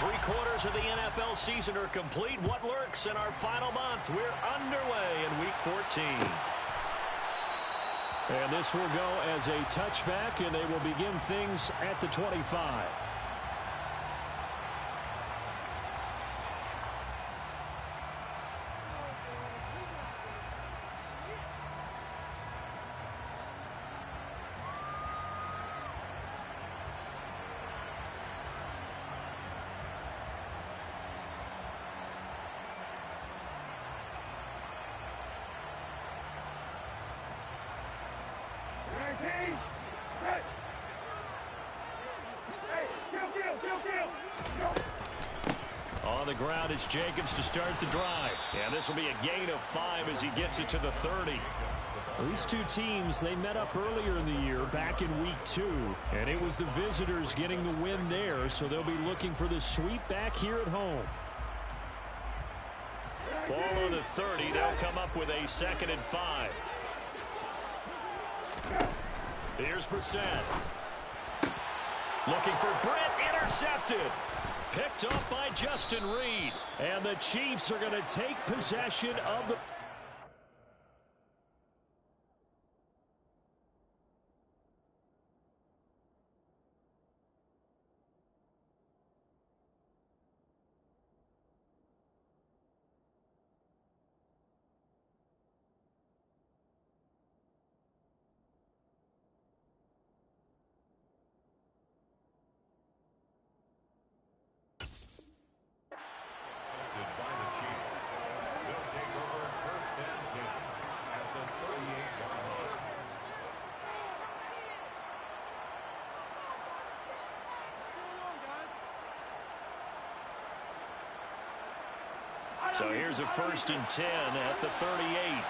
3/4 of the NFL season are complete. What lurks in our final month? We're underway in Week 14. And this will go as a touchback, and they will begin things at the 25. On the ground, it's Jacobs to start the drive. And this will be a gain of 5 as he gets it to the 30. These two teams, they met up earlier in the year, back in Week 2. And it was the visitors getting the win there, so they'll be looking for the sweep back here at home. Ball on the 30. They'll come up with a 2nd and 5. Here's Brissett. Looking for Britt. Intercepted. Picked up by Justin Reed. And the Chiefs are going to take possession of the... So here's a 1st and 10 at the 38.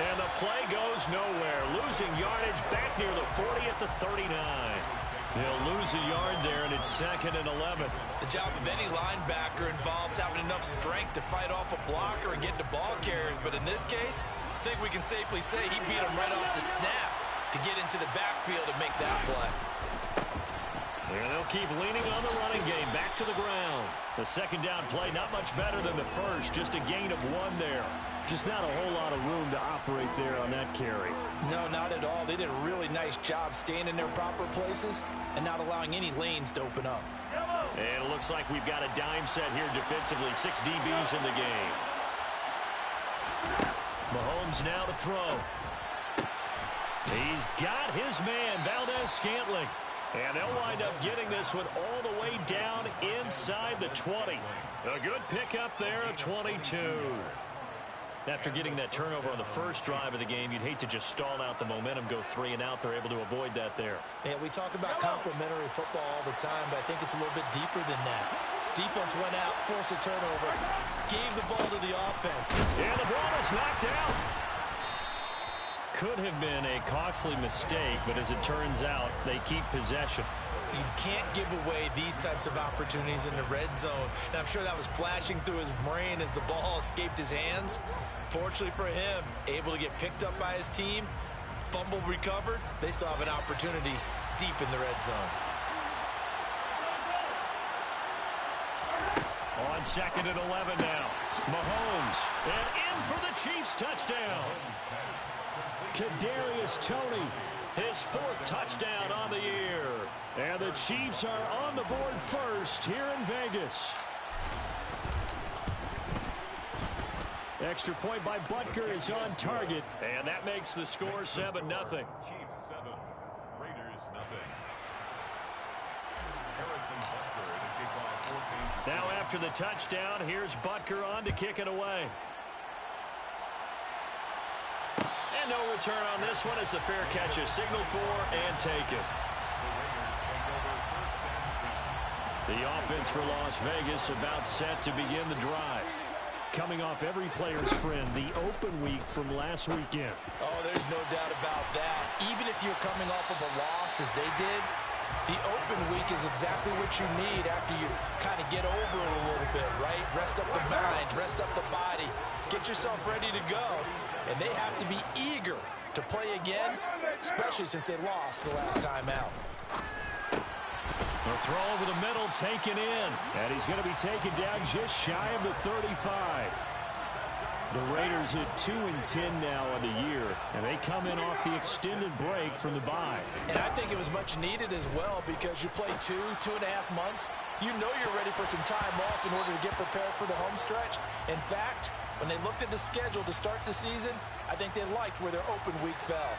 And the play goes nowhere. Losing yardage back near the 40 at the 39. He'll lose a yard there, and it's 2nd and 11. The job of any linebacker involves having enough strength to fight off a blocker and get to ball carriers. But in this case, I think we can safely say he beat him right off the snap to get into the backfield and make that play. And they'll keep leaning on the running game. Back to the ground. The 2nd down play, not much better than the first. Just a gain of 1 there. Just not a whole lot of room to operate there on that carry. No, not at all. They did a really nice job staying in their proper places and not allowing any lanes to open up. And it looks like we've got a dime set here defensively. 6 DBs in the game. Mahomes now to throw. He's got his man, Valdez-Scantling. And they'll wind up getting this one all the way down inside the 20. A good pickup there at 22. After getting that turnover on the first drive of the game, you'd hate to just stall out the momentum, go 3 and out. They're able to avoid that there. Yeah, we talk about complementary football all the time, but I think it's a little bit deeper than that. Defense went out, forced a turnover, gave the ball to the offense. And the ball is knocked out. Could have been a costly mistake, but as it turns out, they keep possession. You can't give away these types of opportunities in the red zone. And I'm sure that was flashing through his brain as the ball escaped his hands. Fortunately for him, able to get picked up by his team, fumble recovered. They still have an opportunity deep in the red zone. On 2nd and 11 now. Mahomes, and in for the Chiefs touchdown. Kadarius Toney, his 4th touchdown on the year. And the Chiefs are on the board first here in Vegas. Extra point by Butker is on target. And that makes the score 7-0. Chiefs 7, Raiders 0. Harrison Butker to kick off 4 games. Now after the touchdown, here's Butker on to kick it away. And no return on this one as the fair catch is signaled for and taken. The offense for Las Vegas about set to begin the drive. Coming off every player's friend, the open week from last weekend. Oh, there's no doubt about that. Even if you're coming off of a loss as they did, The open week is exactly what you need after you kind of get over it a little bit, right? Rest up the mind, rest up the body, get yourself ready to go. And they have to be eager to play again, especially since they lost the last time out. The throw over the middle taken in. And he's going to be taken down just shy of the 35. The Raiders at 2-10 now on the year, and they come in off the extended break from the bye. And I think it was much needed as well because you play 2.5 months. You know you're ready for some time off in order to get prepared for the home stretch. In fact, when they looked at the schedule to start the season, I think they liked where their open week fell.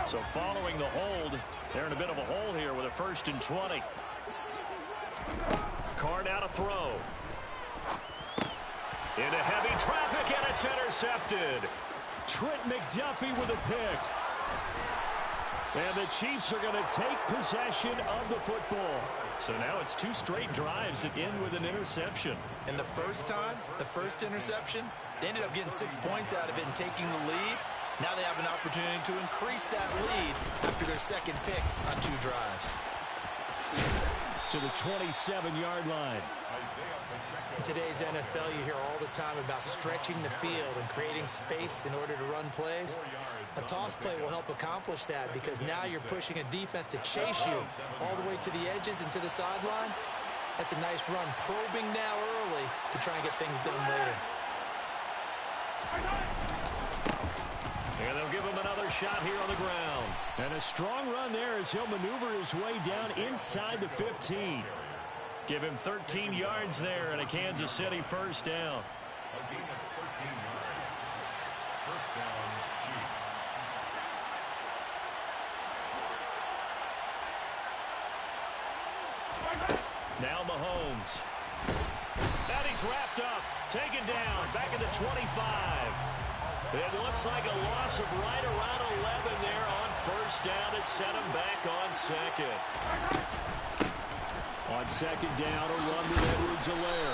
So following the hold, they're in a bit of a hole here with a 1st and 20. Carr now to throw. Into heavy traffic, and it's intercepted. Trent McDuffie with a pick. And the Chiefs are going to take possession of the football. So now it's 2 straight drives that end with an interception. And the first time, the first interception, they ended up getting 6 points out of it and taking the lead. Now they have an opportunity to increase that lead after their second pick on 2 drives. To the 27-yard line. In today's NFL, you hear all the time about stretching the field and creating space in order to run plays. A toss play will help accomplish that because now you're pushing a defense to chase you all the way to the edges and to the sideline. That's a nice run, probing now early to try and get things done later. And they'll give him another shot here on the ground. And a strong run there as he'll maneuver his way down inside the 15. Give him 13 yards there and a Kansas City 1st down. A gain of 13 yards. 1st down, Chiefs. Now Mahomes. And he's wrapped up. Taken down. Back at the 25. It looks like a loss of right around 11 there on 1st down to set him back on 2nd. On 2nd down, a run with Edwards-Helaire.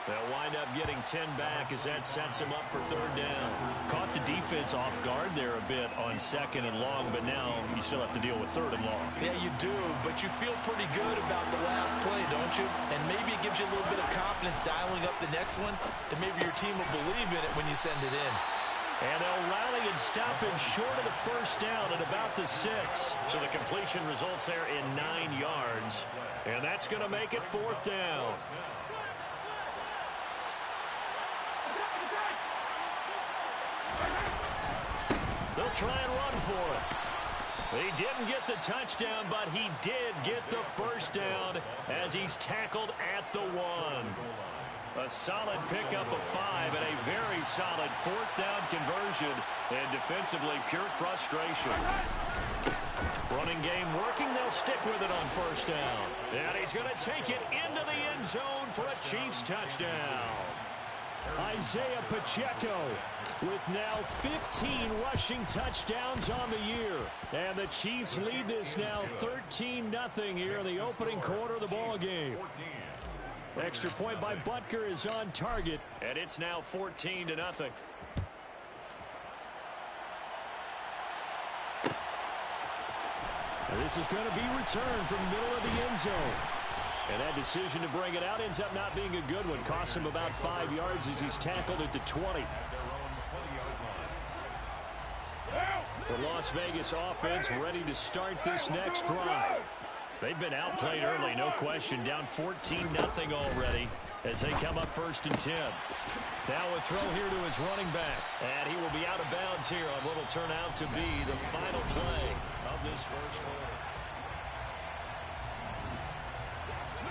They'll wind up getting 10 back as that sets him up for 3rd down. Caught the defense off guard there a bit on 2nd and long, but now you still have to deal with 3rd and long. Yeah, you do, but you feel pretty good about the last play, don't you? And maybe it gives you a little bit of confidence dialing up the next one, that maybe your team will believe in it when you send it in. And they'll rally and stop him short of the 1st down at about the 6. So the completion results there in 9 yards. And that's going to make it 4th down. They'll try and run for it. He didn't get the touchdown, but he did get the 1st down as he's tackled at the 1. A solid pickup of 5 and a very solid 4th down conversion. And defensively, pure frustration. Running game working. They'll stick with it on 1st down. And he's going to take it into the end zone for a Chiefs touchdown. Isaiah Pacheco with now 15 rushing touchdowns on the year. And the Chiefs lead this now 13-0 here in the opening quarter of the ball game. Extra point by Butker is on target. And it's now 14-0. And this is going to be returned from the middle of the end zone. And that decision to bring it out ends up not being a good one. Costs him about 5 yards as he's tackled at the 20. The Las Vegas offense ready to start this next drive. They've been outplayed early, no question. Down 14-0 already as they come up 1st and 10. Now a throw here to his running back. And he will be out of bounds here on what will turn out to be the final play of this 1st quarter.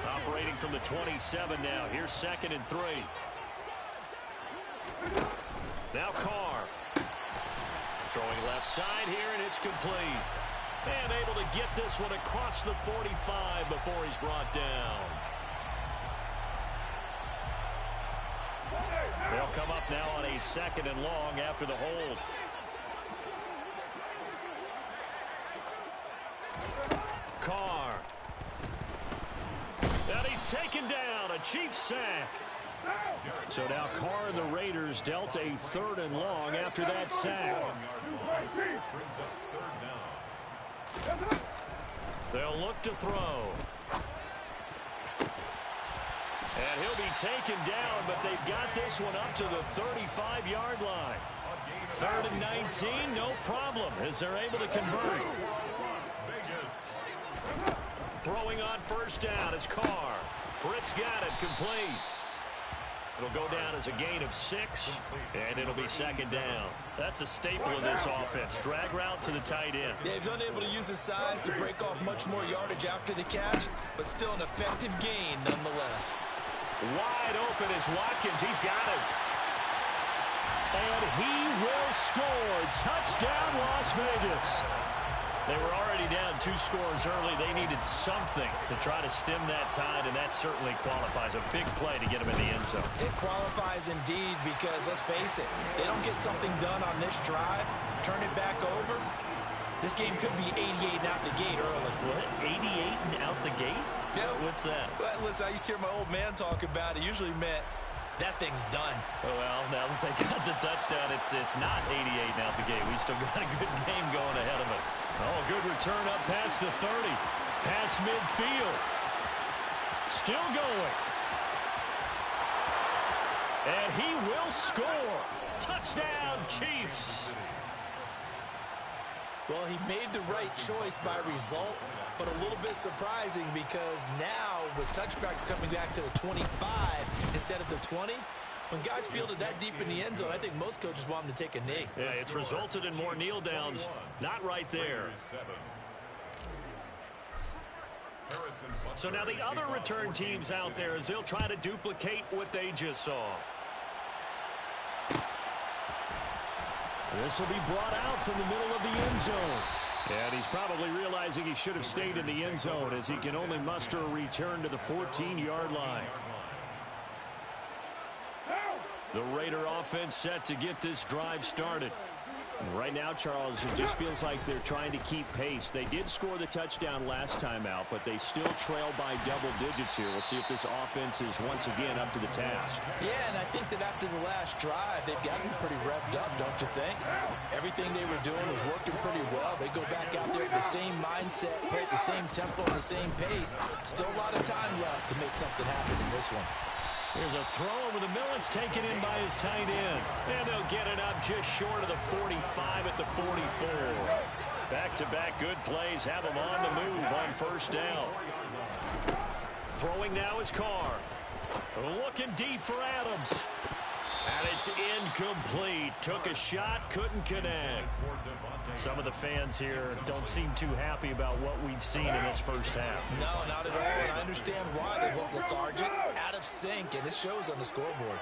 Operating from the 27 now. Here's 2nd and 3. Now Carr. Throwing left side here, and it's complete. And able to get this one across the 45 before he's brought down. They'll come up now on a 2nd and long after the hold. Carr. And he's taken down. A Chiefs sack. So now Carr and the Raiders dealt a 3rd and long after that sack. Brings up 3rd down. They'll look to throw. And he'll be taken down, but they've got this one up to the 35-yard line. 3rd and 19, no problem, as they're able to convert. Las Vegas. Throwing on 1st down is Carr. Britt's got it, complete. It'll go down as a gain of 6, and it'll be 2nd down. That's a staple of this offense. Drag route to the tight end. Yeah, he's unable to use his size to break off much more yardage after the catch, but still an effective gain nonetheless. Wide open is Watkins. He's got it. And he will score. Touchdown, Las Vegas. They were already down 2 scores early. They needed something to try to stem that tide, and that certainly qualifies. A big play to get them in the end zone. It qualifies indeed because, let's face it, they don't get something done on this drive, turn it back over, this game could be 88 and out the gate early. What? 88 and out the gate? Yeah. What's that? Well, listen, I used to hear my old man talk about it. Usually meant that thing's done. Well, now that they got the touchdown, it's not 88 and out the gate. We still got a good game going ahead of us. Oh, good return up past the 30. Past midfield. Still going. And he will score. Touchdown, Chiefs. Well, he made the right choice by result, but a little bit surprising because now the touchback's coming back to the 25 instead of the 20. When guys fielded that deep in the end zone, I think most coaches want them to take a knee. Yeah, it's resulted in more kneel downs. Not right there. So now the other return teams out there as they'll try to duplicate what they just saw. This will be brought out from the middle of the end zone. And he's probably realizing he should have stayed in the end zone as he can only muster a return to the 14-yard line. The Raider offense set to get this drive started. And right now, Charles, it just feels like they're trying to keep pace. They did score the touchdown last time out, but they still trail by double digits here. We'll see if this offense is once again up to the task. Yeah, and I think that after the last drive, they've gotten pretty revved up, don't you think? Everything they were doing was working pretty well. They go back out there with the same mindset, play at the same tempo and the same pace. Still a lot of time left to make something happen in this one. Here's a throw over the middle. It's taken in by his tight end. And they'll get it up just short of the 45 at the 44. Back-to-back good plays have him on the move on 1st down. Throwing now is Carr. Looking deep for Adams. And it's incomplete. Took a shot, couldn't connect. Some of the fans here don't seem too happy about what we've seen in this first half. No, not at all, and I understand why they look lethargic, out of sync, and it shows on the scoreboard.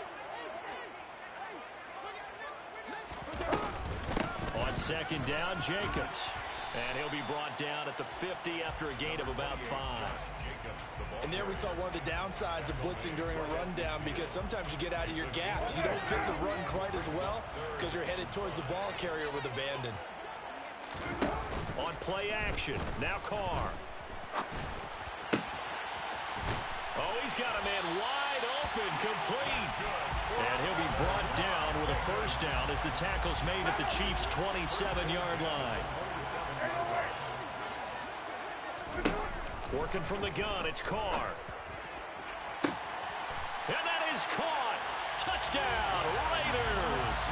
On 2nd down, Jacobs. And he'll be brought down at the 50 after a gain of about 5. And there we saw one of the downsides of blitzing during a rundown because sometimes you get out of your gaps. You don't fit the run quite as well because you're headed towards the ball carrier with abandon. On play action, now Carr. Oh, he's got a man wide open, complete. And he'll be brought down with a 1st down as the tackle's made at the Chiefs' 27-yard line. Working from the gun, it's Carr. And that is caught. Touchdown, Raiders.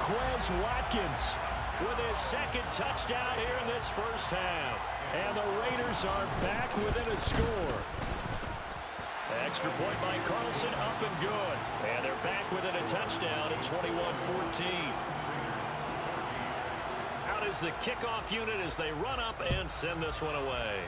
Quez Watkins with his 2nd touchdown here in this first half. And the Raiders are back within a score. Extra point by Carlson, up and good. And they're back within a touchdown at 21-14. Out is the kickoff unit as they run up and send this one away.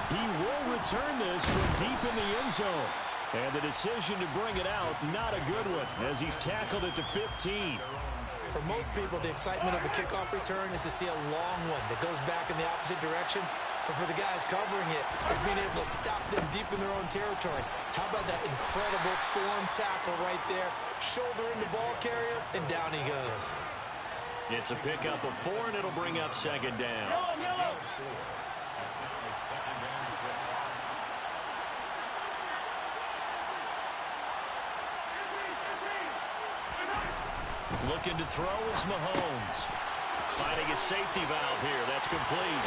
He will return this from deep in the end zone. And the decision to bring it out, not a good one, as he's tackled at the 15. For most people, the excitement of a kickoff return is to see a long one that goes back in the opposite direction. But for the guys covering it, it's being able to stop them deep in their own territory. How about that incredible form tackle right there? Shoulder in the ball carrier, and down he goes. It's a pickup of 4, and it'll bring up 2nd down. Looking to throw is Mahomes. Finding a safety valve here. That's complete.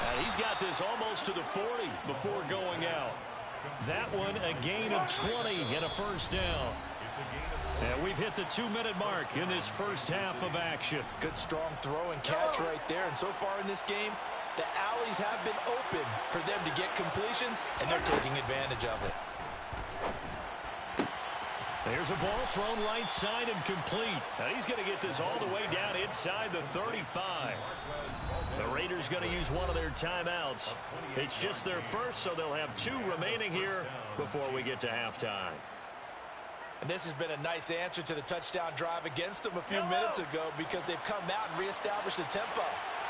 And he's got this almost to the 40 before going out. That one a gain of 20 and a first down. And we've hit the 2-minute mark in this first half of action. Good strong throw and catch right there. And so far in this game, the alleys have been open for them to get completions, and they're taking advantage of it. There's a ball thrown right side and complete. Now he's going to get this all the way down inside the 35. The Raiders going to use one of their timeouts. It's just their first, so they'll have 2 remaining here before we get to halftime. And this has been a nice answer to the touchdown drive against them a few minutes ago because they've come out and reestablished the tempo.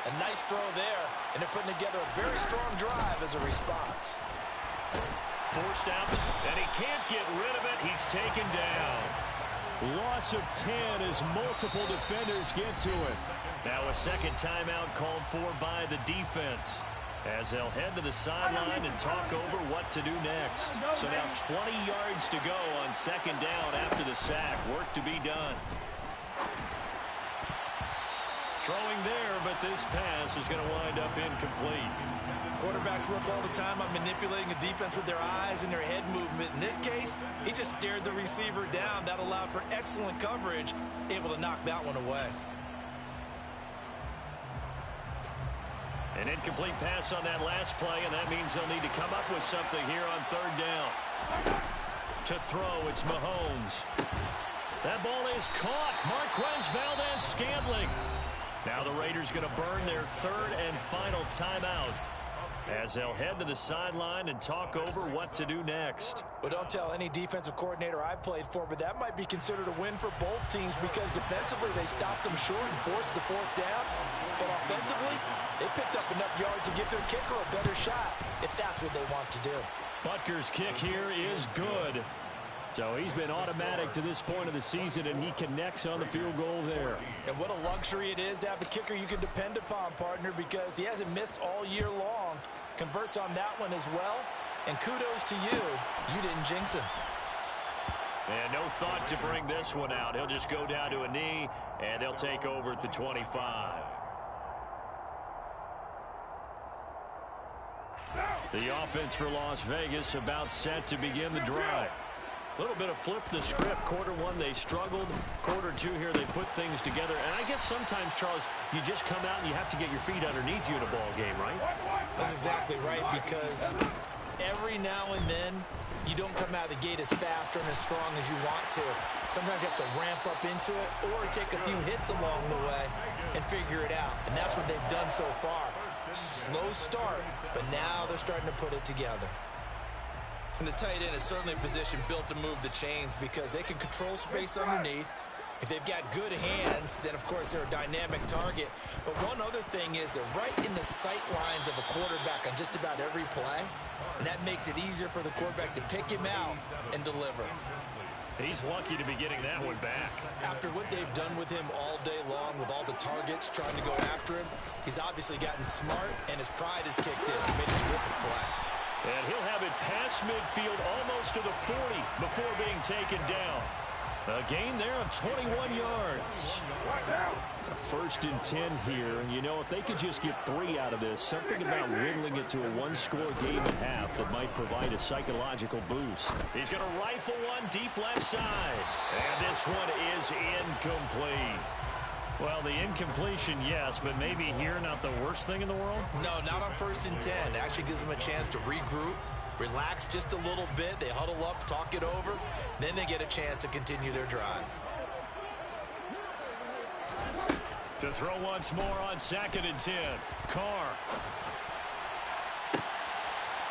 A nice throw there, and they're putting together a very strong drive as a response. Forced out, and he can't get rid of it. He's taken down. Loss of 10 as multiple defenders get to it. Now a second timeout called for by the defense, as they'll head to the sideline and talk over what to do next. So now 20 yards to go on second down after the sack. Work to be done. Throwing there, but this pass is going to wind up incomplete. Quarterbacks work all the time on manipulating a defense with their eyes and their head movement. In this case, he just stared the receiver down. That allowed for excellent coverage, able to knock that one away. An incomplete pass on that last play, and that means they'll need to come up with something here on third down. To throw, it's Mahomes. That ball is caught. Marquez Valdes-Scantling. Now the Raiders going to burn their third and final timeout as they'll head to the sideline and talk over what to do next. Well, don't tell any defensive coordinator I played for, but that might be considered a win for both teams because defensively they stopped them short and forced the fourth down. But offensively, they picked up enough yards to give their kicker a better shot if that's what they want to do. Butker's kick here is good. So he's been automatic to this point of the season, and he connects on the field goal there. And what a luxury it is to have a kicker you can depend upon, partner, because he hasn't missed all year long. Converts on that one as well. And kudos to you. You didn't jinx him. And no thought to bring this one out. He'll just go down to a knee, and they'll take over at the 25. The offense for Las Vegas about set to begin the drive. A little bit of flip the script. Quarter one, they struggled. Quarter two here, they put things together. And I guess sometimes, Charles, you just come out and you have to get your feet underneath you in a ball game, right? That's exactly right, because every now and then, you don't come out of the gate as fast or as strong as you want to. Sometimes you have to ramp up into it or take a few hits along the way and figure it out. And that's what they've done so far. Slow start, but now they're starting to put it together. And the tight end is certainly a position built to move the chains because they can control space underneath. If they've got good hands, then of course they're a dynamic target. But one other thing is they're right in the sight lines of a quarterback on just about every play. And that makes it easier for the quarterback to pick him out and deliver. He's lucky to be getting that one back. After what they've done with him all day long with all the targets trying to go after him, he's obviously gotten smart and his pride has kicked in. He made a terrific play. And he'll have it past midfield almost to the 40 before being taken down. A gain there of 21 yards. First and 10 here. And, you know, if they could just get 3 out of this, something about whittling it to a one-score game at half that might provide a psychological boost. He's going to rifle one deep left side. And this one is incomplete. Well, the incompletion, yes, but maybe here not the worst thing in the world? No, not on first and 10. It actually gives them a chance to regroup, relax just a little bit. They huddle up, talk it over. Then they get a chance to continue their drive. To throw once more on second and 10. Carr.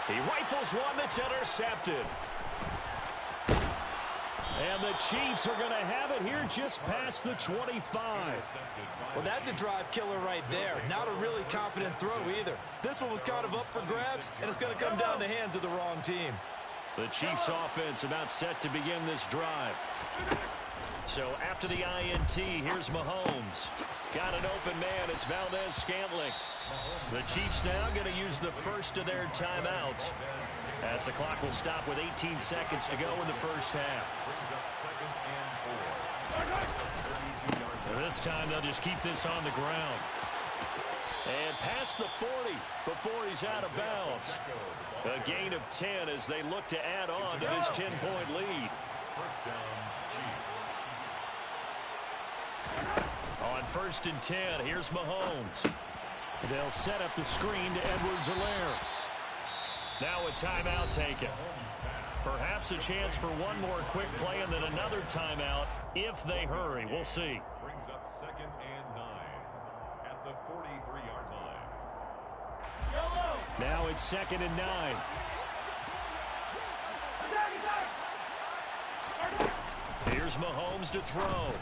He rifles one that's intercepted. And the Chiefs are going to have it here just past the 25. Well, that's a drive killer right there. Not a really confident throw either. This one was kind of up for grabs, and it's going to come down to hands of the wrong team. The Chiefs offense about set to begin this drive. So after the INT, here's Mahomes. Got an open man. It's Valdes-Scantling. The Chiefs now going to use the first of their timeouts as the clock will stop with 18 seconds to go in the first half. this time they'll just keep this on the ground. And past the 40 before he's out of bounds. A gain of 10 as they look to add on to this 10-point lead. First down, Chiefs. On 1st and 10, here's Mahomes. They'll set up the screen to Edwards-Helaire. Now a timeout taken. Perhaps a chance for one more quick play and then another timeout if they hurry. We'll see. Brings up 2nd and 9 at the 43-yard line. Now it's 2nd and 9. Here's Mahomes to throw.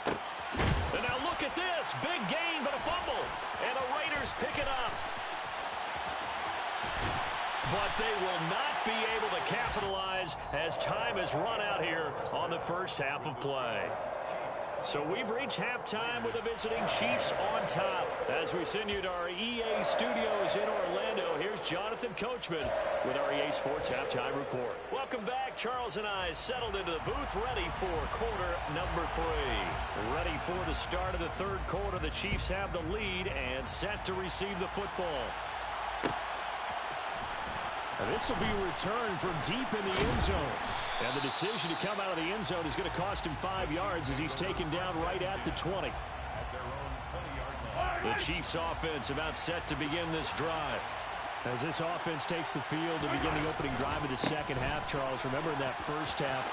And now look at this. Big gain, but a fumble. And the Raiders pick it up. But they will not be able to capitalize as time has run out here on the first half of play. So we've reached halftime with the visiting Chiefs on top. As we send you to our EA studios in Orlando, here's Jonathan Coachman with our EA Sports Halftime Report. Welcome back. Charles and I settled into the booth, ready for quarter number 3. Ready for the start of the third quarter. The Chiefs have the lead and set to receive the football. This will be a return from deep in the end zone. And the decision to come out of the end zone is going to cost him 5 yards as he's taken down right at the 20. At their own 20-yard line. The Chiefs offense about set to begin this drive. As this offense takes the field to begin the opening drive of the second half, Charles, remember in that first half,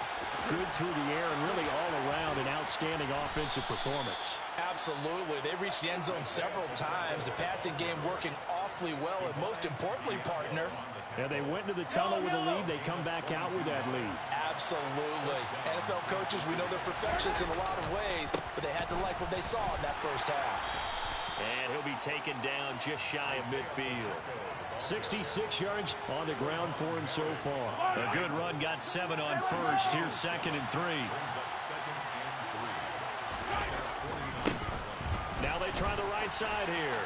good through the air and really all around an outstanding offensive performance. Absolutely. They've reached the end zone several times. The passing game working awfully well, and most importantly, partner, Yeah, they went to the tunnel with a lead. They come back out with that lead. absolutely. NFL coaches, we know they're perfectionists in a lot of ways, but they had to like what they saw in that first half. And he'll be taken down just shy of midfield. 66 yards on the ground for him so far. A good run, got 7 on first. Here's 2nd and 3. Brings up 2nd and 3. Now they try the right side here.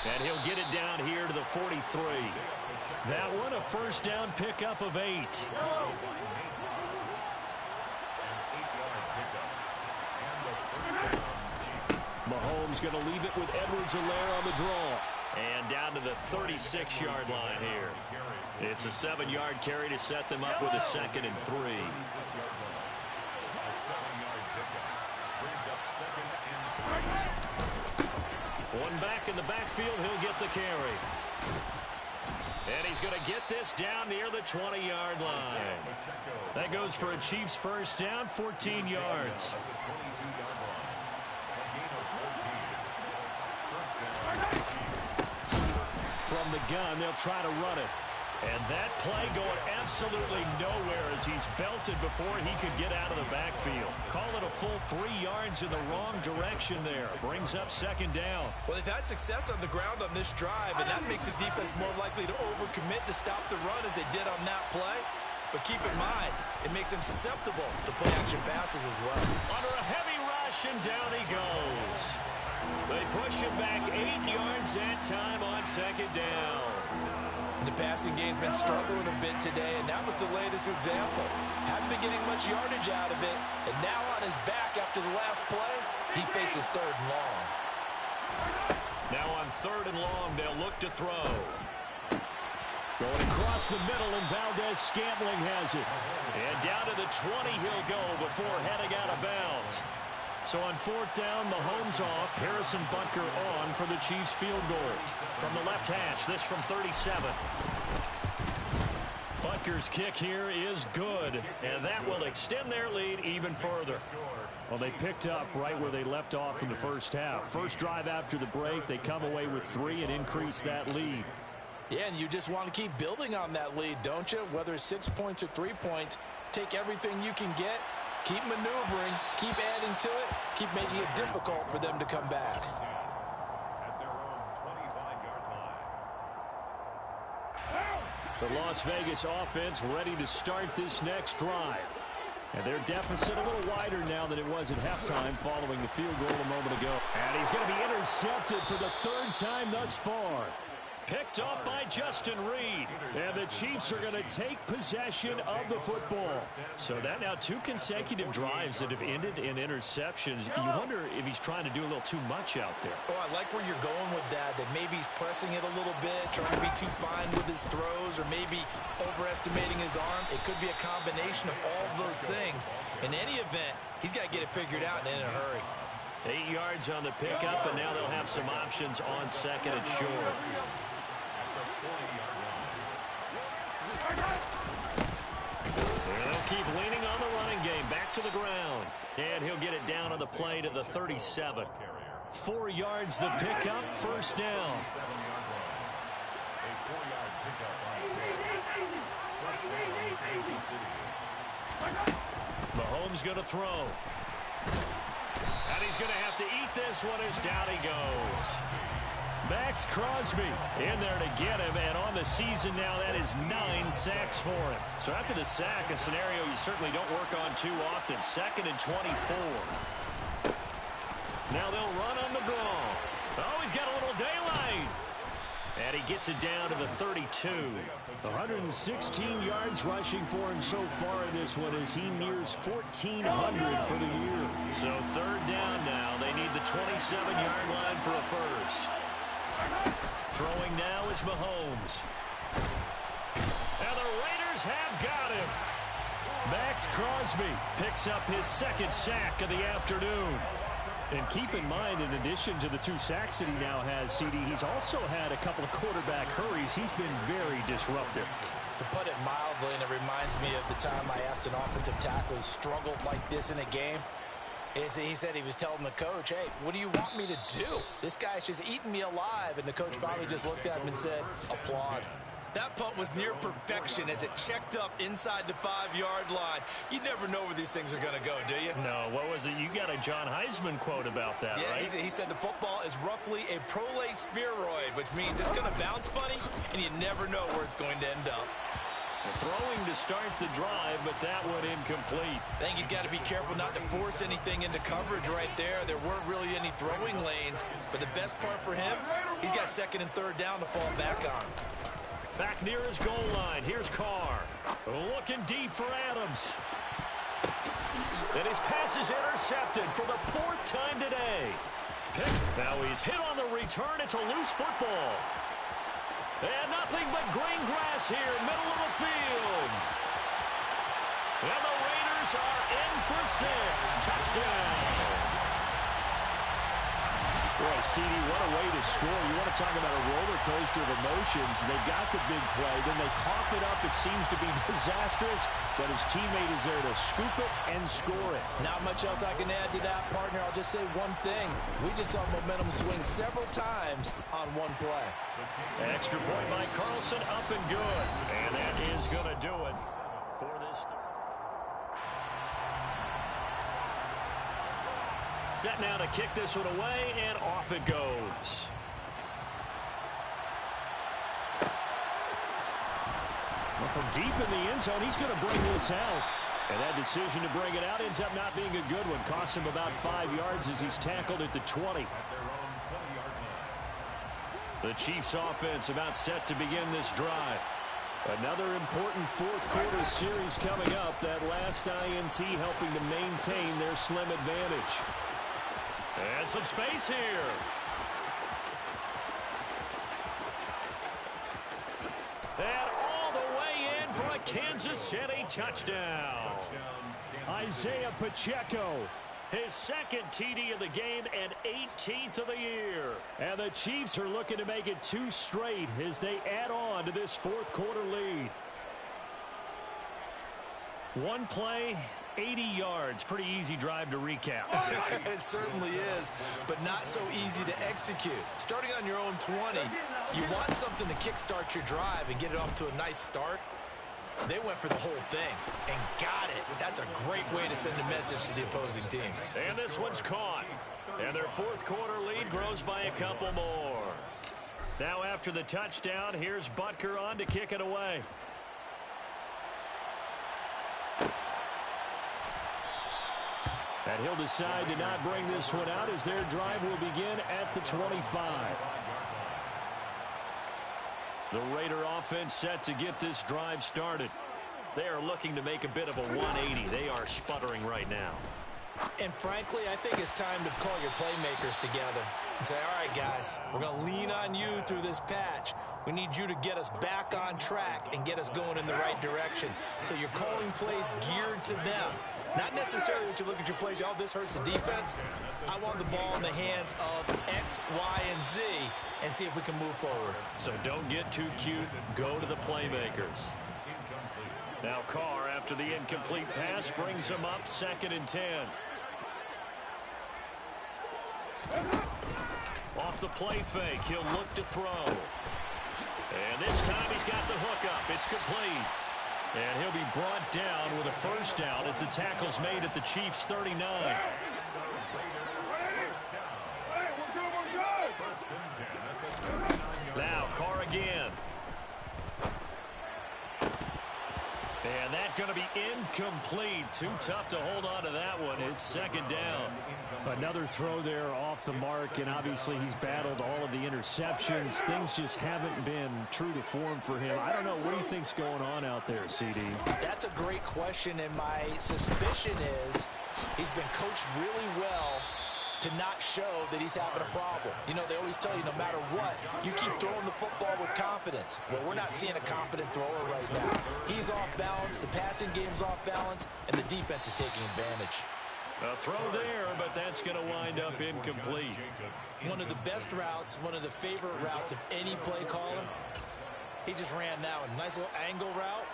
And he'll get it down here to the 43. That one a first down pickup of 8. An 8-yard pickup. And the first down, Chiefs. Mahomes going to leave it with Edwards-Helaire on the draw. And down to the 36-yard line here. It's a 7-yard carry to set them up with a 2nd and 3. 36-yard line. A 7-yard pickup. Brings up 2nd and 3. One back in the backfield, he'll get the carry. And he's going to get this down near the 20-yard line. That goes for a Chiefs first down, 14 yards. At the 22-yard line. A gain of 14. First down, Chiefs. From the gun, they'll try to run it. And that play going absolutely nowhere as he's belted before he could get out of the backfield. Call it a full 3 yards in the wrong direction there. Brings up 2nd down. Well, they've had success on the ground on this drive, and that makes the defense more likely to overcommit to stop the run as they did on that play. But keep in mind, it makes them susceptible to play-action passes as well. Under a heavy rush, and down he goes. They push him back 8 yards that time on 2nd down. The passing game's been struggling a bit today, and that was the latest example. Haven't been getting much yardage out of it, and now on his back after the last play, he faces 3rd and long. Now on 3rd and long, they'll look to throw. Going across the middle, and Valdes-Scantling has it. And down to the 20 he'll go before heading out of bounds. So on 4th down, Mahomes off. Harrison Butker on for the Chiefs field goal. From the left hash, this from 37. Butker's kick here is good, and that will extend their lead even further. Well, they picked up right where they left off in the first half. First drive after the break, they come away with 3 and increase that lead. Yeah, and you just want to keep building on that lead, don't you? Whether it's 6 points or 3 points, take everything you can get. Keep maneuvering, keep adding to it, keep making it difficult for them to come back. At their own 25-yard line. The Las Vegas offense ready to start this next drive. And their deficit a little wider now than it was at halftime following the field goal a moment ago. And he's going to be intercepted for the 3rd time thus far. picked off by Justin Reed. And the Chiefs are going to take possession of the football. So that now 2 consecutive drives that have ended in interceptions. You wonder if he's trying to do a little too much out there. Oh, I like where you're going with that maybe he's pressing it a little bit, trying to be too fine with his throws, or maybe overestimating his arm. It could be a combination of all of those things. In any event, he's got to get it figured out and in a hurry. 8 yards on the pickup, and now they'll have some options on second and short. They'll keep leaning on the running game. Back to the ground. And he'll get it down on the play to the 37. 4 yards the pickup, first down. Mahomes going to throw. And he's going to have to eat this one as down he goes. Max Crosby in there to get him, and on the season now, that is 9 sacks for him. So after the sack, a scenario you certainly don't work on too often. 2nd and 24. Now they'll run on the draw. Oh, he's got a little daylight. And he gets it down to the 32. 116 yards rushing for him so far in this one as he nears 1,400 for the year. So 3rd down now. They need the 27-yard line for a first. Throwing now is Mahomes. And the Raiders have got him. Max Crosby picks up his 2nd sack of the afternoon. And keep in mind, in addition to the 2 sacks that he now has, CD, he's also had a couple of quarterback hurries. He's been very disruptive. To put it mildly, and it reminds me of the time I asked an offensive tackle who struggled like this in a game. He said he was telling the coach, hey, what do you want me to do? This guy's just eating me alive. And the coach finally just looked at him and said, applaud. That punt was near perfection as it checked up inside the 5-yard line. You never know where these things are going to go, do you? No, what was it? You got a John Heisman quote about that, yeah, right? He said the football is roughly a prolate spheroid, which means it's going to bounce funny, and you never know where it's going to end up. Throwing to start the drive, but that one incomplete. I think he's got to be careful not to force anything into coverage right there. There weren't really any throwing lanes, but the best part for him, he's got 2nd and 3rd down to fall back on. Back near his goal line. Here's Carr. Looking deep for Adams. And his pass is intercepted for the 4th time today. Now he's hit on the return. It's a loose football. And nothing but green grass here, middle of the field. And the Raiders are in for 6. Touchdown. Boy, CD, what a way to score. You want to talk about a roller coaster of emotions. They got the big play, then they cough it up. It seems to be disastrous, but his teammate is there to scoop it and score it. Not much else I can add to that, partner. I'll just say one thing. We just saw momentum swing several times on one play. Extra point by Carlson, up and good. And that is going to do it for this. Set now to kick this one away, and off it goes. Well, from deep in the end zone, he's going to bring this out. And that decision to bring it out ends up not being a good one. Costs him about 5 yards as he's tackled at the 20. The Chiefs offense about set to begin this drive. Another important 4th quarter series coming up. That last INT helping to maintain their slim advantage. And some space here. And all the way in for a Kansas City touchdown. Isaiah Pacheco. His 2nd TD of the game and 18th of the year. And the Chiefs are looking to make it 2 straight as they add on to this 4th quarter lead. One play, 80 yards. Pretty easy drive to recap. It certainly is, but not so easy to execute. Starting on your own 20, you want something to kickstart your drive and get it off to a nice start. They went for the whole thing and got it. That's a great way to send a message to the opposing team. And this one's caught. And their 4th quarter lead grows by a couple more. Now after the touchdown, here's Butker on to kick it away. And he'll decide to not bring this one out as their drive will begin at the 25. The Raider offense set to get this drive started. They are looking to make a bit of a 180. They are sputtering right now. And frankly, I think it's time to call your playmakers together and say, all right, guys, we're going to lean on you through this patch. We need you to get us back on track and get us going in the right direction. So you're calling plays geared to them. Not necessarily when you look at your plays, oh, this hurts the defense. I want the ball in the hands of X, Y, and Z and see if we can move forward. So don't get too cute. Go to the playmakers. Now Carr, after the incomplete pass, brings him up 2nd and 10. Off the play fake, he'll look to throw. And this time he's got the hook up. It's complete. And he'll be brought down with a first down as the tackle's made at the Chiefs' 39. Now Carr again. And that's going to be incomplete. Too tough to hold on to that one. It's 2nd down. Another throw there off the mark, and obviously he's battled all of the interceptions. Things just haven't been true to form for him. I don't know. What do you think's going on out there, CD? That's a great question, and my suspicion is he's been coached really well to not show that he's having a problem. You know, they always tell you no matter what, you keep throwing the football with confidence. Well, we're not seeing a confident thrower right now. He's off balance, the passing game's off balance, and the defense is taking advantage. A throw there, but that's going to wind up incomplete. One of the best routes, one of the favorite routes of any play caller. He just ran that one. Nice little angle route.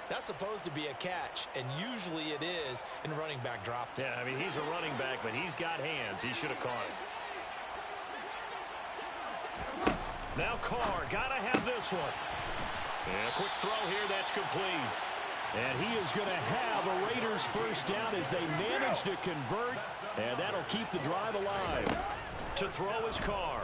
That's supposed to be a catch, and usually it is in running back drop. Yeah, I mean, he's a running back, but he's got hands. He should have caught it. Now Carr, got to have this one. And a quick throw here, that's complete. And he is going to have a Raiders first down as they manage to convert, and that'll keep the drive alive. To throw is Carr.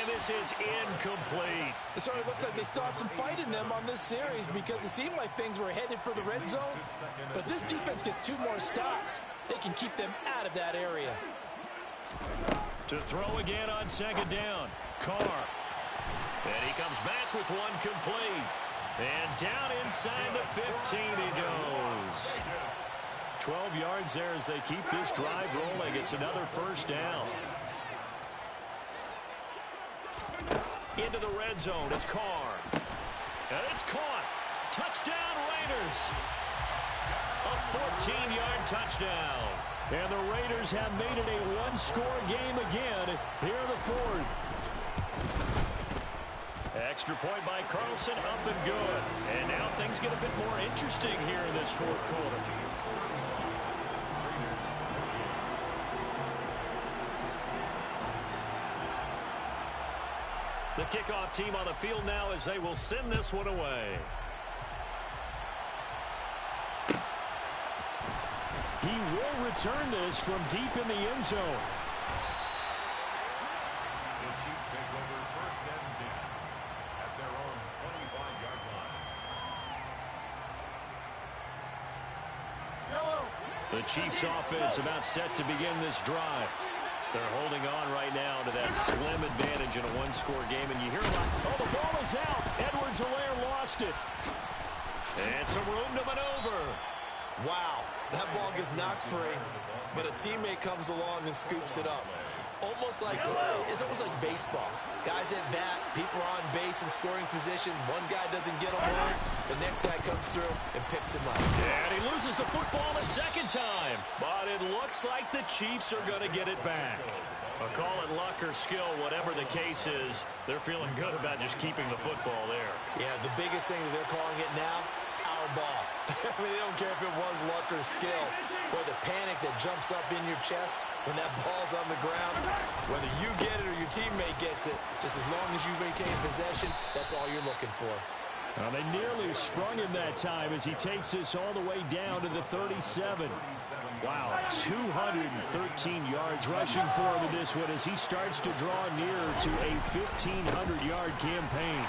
And this is incomplete. So it looks like they still have some fight in them on this series because it seemed like things were headed for the red zone. But this defense gets 2 more stops. They can keep them out of that area. To throw again on 2nd down. Carr. And he comes back with one complete. And down inside the 15 he goes. 12 yards there as they keep this drive rolling. It's another first down. Into the red zone. It's Carr. And it's caught. Touchdown, Raiders. A 14-yard touchdown. And the Raiders have made it a one-score game again here in the 4th. Extra point by Carlson, up and good. And now things get a bit more interesting here in this 4th quarter. The kickoff team on the field now as they will send this one away. He will return this from deep in the end zone. The Chiefs take over 1st and 10 at their own 25-yard line. The Chiefs offense about set to begin this drive. They're holding on right now to that slim advantage in a one-score game, and you hear a lot. Oh, the ball is out. Edwards-Helaire lost it. And some room to maneuver. Wow, that ball gets knocked free, but a teammate comes along and scoops it up. It's almost like baseball. Guys at bat, people are on base in scoring position. One guy doesn't get a hold. The next guy comes through and picks him up. And he loses the football a 2nd time. But it looks like the Chiefs are going to get it back. Call it luck or skill, whatever the case is. They're feeling good about just keeping the football there. Yeah, the biggest thing that they're calling it now, our ball. I mean, they don't care if it was luck or skill. Boy, the panic that jumps up in your chest when that ball's on the ground, whether you get it or your teammate gets it, just as long as you maintain possession, that's all you're looking for. Well, they nearly sprung him that time as he takes this all the way down to the 37. Wow, 213 yards rushing for him in this one as he starts to draw nearer to a 1,500-yard campaign.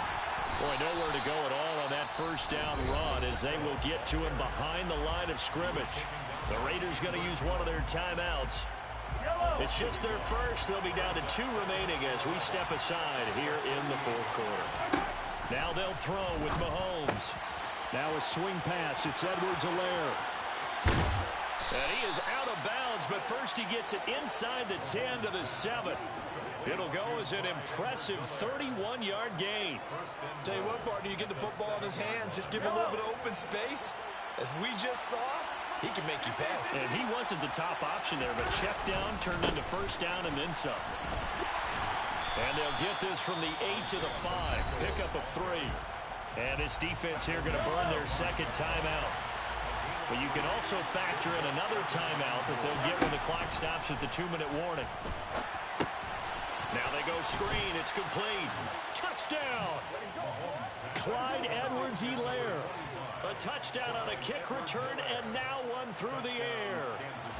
Boy, nowhere to go at all on that first down run as they will get to him behind the line of scrimmage. The Raiders going to use one of their timeouts. It's just their first. They'll be down to 2 remaining as we step aside here in the fourth quarter. Now they'll throw with Mahomes. Now a swing pass. It's Edwards-Helaire. And he is out of bounds, but first he gets it inside the 10 to the 7. It'll go as an impressive 31-yard gain. Tell you what, partner, you get the football in his hands, just give him a little bit of open space. As we just saw, he can make you pay. And he wasn't the top option there, but check down turned into first down and then some. And they'll get this from the 8 to the 5. Pickup of 3. And this defense here going to burn their second timeout. But you can also factor in another timeout that they'll get when the clock stops at the 2-minute warning. Now they go screen. It's complete. Touchdown! Clyde Edwards-Helaire. A touchdown on a kick return, and now one through the air.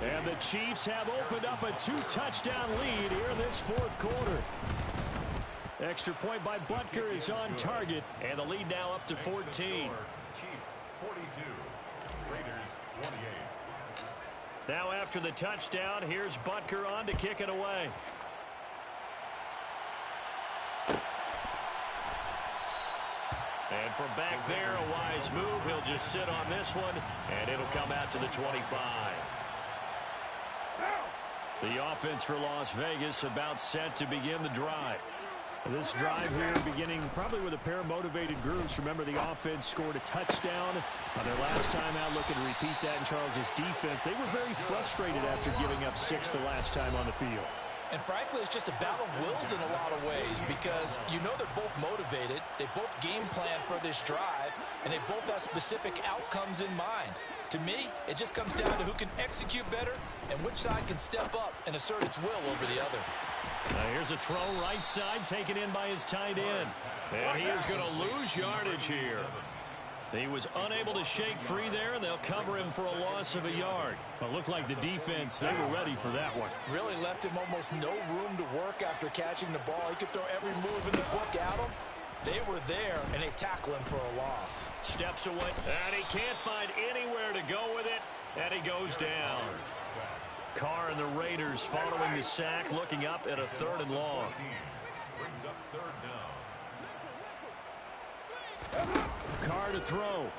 And the Chiefs have opened up a 2-touchdown lead here in this fourth quarter. Extra point by Butker is on target. And the lead now up to 14. Chiefs 42, Raiders 28. Now after the touchdown, here's Butker on to kick it away. And from back there, a wise move. He'll just sit on this one, and it'll come out to the 25. The offense for Las Vegas about set to begin the drive. This drive here beginning probably with a pair of motivated groups. Remember, the offense scored a touchdown on their last time out. Looking to repeat that in Charles's defense. They were very frustrated after giving up 6 the last time on the field. And frankly, it's just a battle of wills in a lot of ways because you know they're both motivated. They both game plan for this drive, and they both have specific outcomes in mind. To me, it just comes down to who can execute better and which side can step up and assert its will over the other. Now here's a throw right side taken in by his tight end. And he is going to lose yardage here. He was unable to shake free there, and they'll cover him for a loss of a yard. Well, it looked like the defense, they were ready for that one. Really left him almost no room to work after catching the ball. He could throw every move in the book at him. They were there, and they tackle him for a loss. Steps away, and he can't find anywhere to go with it, and he goes down. Carr and the Raiders following the sack, looking up at a 3rd and long. Brings up 3rd down. Carr to throw.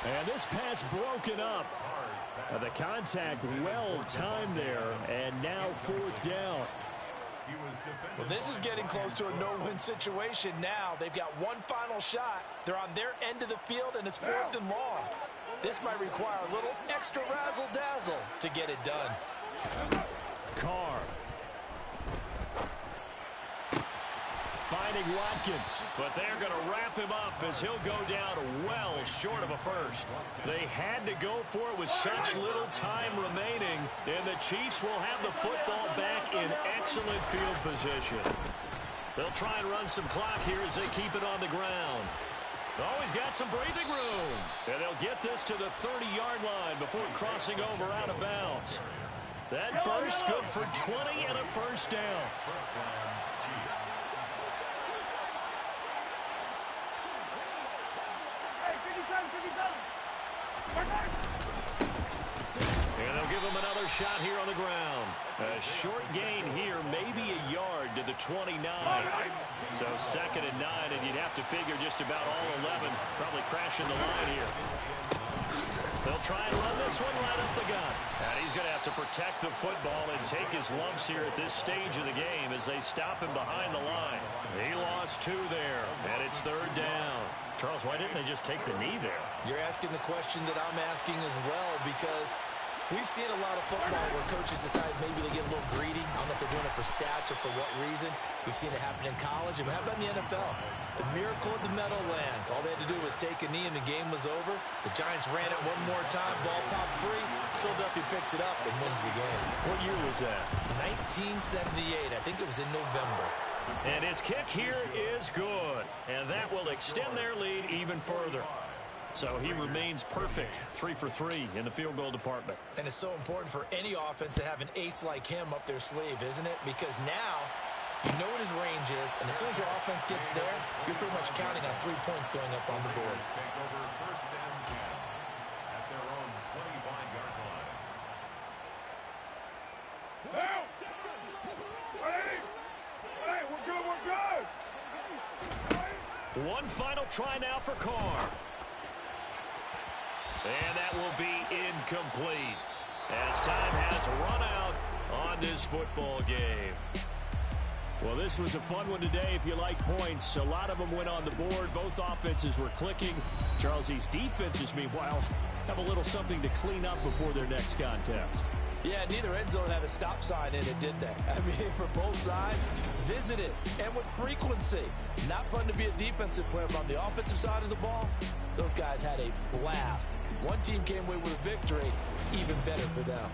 And this pass broken up. The contact well timed there, and now 4th down. Well, this is getting close to a no-win situation now. They've got one final shot. They're on their end of the field, and it's 4th and long. This might require a little extra razzle-dazzle to get it done. Carr. Finding Watkins. But they're going to wrap him up as he'll go down well short of a first. They had to go for it with such little time remaining, and the Chiefs will have the football back in excellent field position. They'll try and run some clock here as they keep it on the ground. Oh, he's got some breathing room. And they'll get this to the 30-yard line before crossing over out of bounds. That burst good for 20 and a first down. First down, Chiefs. And they'll give him another shot here on the ground. A short gain here, maybe a yard to the 29. So 2nd and 9, and you'd have to figure just about all 11 probably crashing the line here. They'll try and run this one right up the gut. And he's going to have to protect the football and take his lumps here at this stage of the game as they stop him behind the line. He lost 2 there, and it's 3rd down. Charles, why didn't they just take the knee there? You're asking the question that I'm asking as well, because we've seen a lot of football where coaches decide maybe they get a little greedy. I don't know if they're doing it for stats or for what reason. We've seen it happen in college. And how about in the NFL? The miracle of the Meadowlands. All they had to do was take a knee and the game was over. The Giants ran it one more time. Ball popped free. Philadelphia picks it up and wins the game. What year was that? 1978. I think it was in November. And his kick here is good. And that will extend their lead even further. So he remains perfect, 3 for 3 in the field goal department. And it's so important for any offense to have an ace like him up their sleeve, isn't it? Because now you know what his range is, and as soon as your offense gets there, you're pretty much counting on 3 points going up on the board. Take over 1st and 10 at their own 25-yard line. Hey, we're good. One final try now for Carr. And that will be incomplete as time has run out on this football game. Well, this was a fun one today if you like points. A lot of them went on the board. Both offenses were clicking. Charles, these defenses, meanwhile, have a little something to clean up before their next contest. Yeah, neither end zone had a stop sign in it, did they? I mean, for both sides, visit it, and with frequency. Not fun to be a defensive player, but on the offensive side of the ball, those guys had a blast. One team came away with a victory, even better for them.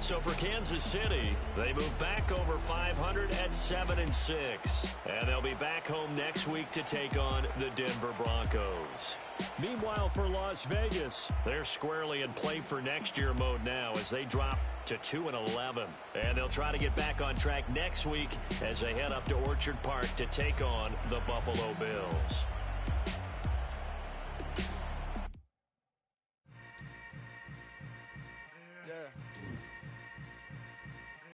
So for Kansas City, they move back over 500 at 7-6. And they'll be back home next week to take on the Denver Broncos. Meanwhile, for Las Vegas, they're squarely in play for next year mode now as they drop to 2-11. And they'll try to get back on track next week as they head up to Orchard Park to take on the Buffalo Bills.